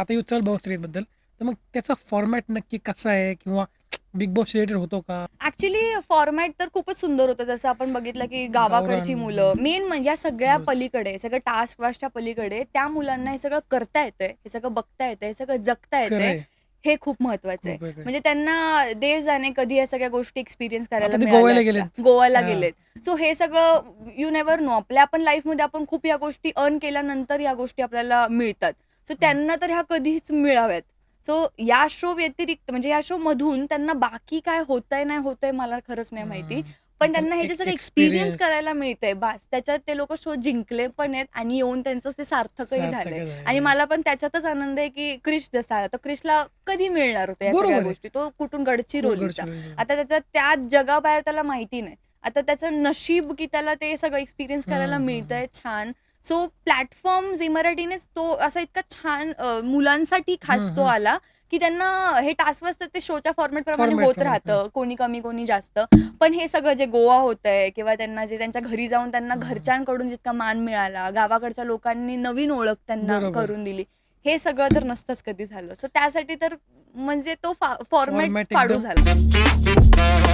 आता येऊ चल बॉस बद्दल, तर मग त्याचा फॉर्मॅट नक्की कसा आहे किंवा बिग बॉस रिलेटेड होतो का? ऍक्च्युली फॉर्मॅट तर खूपच सुंदर होतं. जसं आपण बघितलं की गावाकडची गावरान मुलं मेन म्हणजे या सगळ्या बस. पलीकडे, सगळं टास्क वासच्या पलीकडे त्या मुलांना हे सगळं करता येतंय, हे सगळं बघता येतंय, हे सगळं जगता येतंय. खरंय. हे खूप महत्वाचं आहे. खूप वेगळं आहे. म्हणजे त्यांना देव जाणे कधी या सगळ्या गोष्टी एक्सपिरियन्स करायला आता ते मिळाल्या गोव्याला असत्या. गेलेत. गोव्याला हां. गेलेत. सो हे सगळं यू नेव्हर नो. आपल्या पण लाईफमध्ये आपण खूप या गोष्टी अर्न केल्यानंतर या गोष्टी आपल्याला मिळतात. सो त्यांना तर ह्या कधीच मिळाव्यात. सो या शो व्यतिरिक्त म्हणजे या शो मधून त्यांना बाकी काय होतंय नाही होतंय मला खरंच नाही माहिती. पण त्यांना हे जे सगळं एक्सपिरियन्स एक्सपिरियन्स करायला मिळतंय बास. त्याच्यात ते लोक शो जिंकले पण आहेत आणि येऊन त्यांचं ते सार्थकही झालंय. सार्थकच आहे. आणि राईट. मला पण त्याच्यातच आनंद आहे की क्रिश जसा आला तर क्रिशला कधी मिळणार होतं या सगळ्या बरोबर आहे. गोष्टी. तो कुठून गडचिरोलीचा. गडचिरोली. आता त्याचा त्या जगाबाहेर त्याला माहिती नाही. आता त्याचं नशीब की त्याला ते सगळं एक्सपिरियन्स करायला हां, हां, हां. मिळतंय छान. सो प्लॅटफॉर्म झी मराठीनेच तो असा इतका छान मुलांसाठी खास हं, तो हं. आला की त्यांना हे टास्क असतात ते शोच्या फॉर्मॅट प्रमाणे फॉर्मॅट होत प्रमाणे. हां. राहतं. कोणी कमी कोणी जास्त. पण हे सगळं जे गोवा होतंय किंवा त्यांना जे त्यांच्या घरी जाऊन त्यांना हां. घरच्यांकडून जितका मान मिळाला, गावाकडच्या लोकांनी नवीन ओळख त्यांना बरोबर. करून दिली, हे सगळं तर नसतंच कधी झालं. सो त्यासाठी तर म्हणजे तो फॉर्मॅट फॉर्मॅट फाडू एकदम झाला.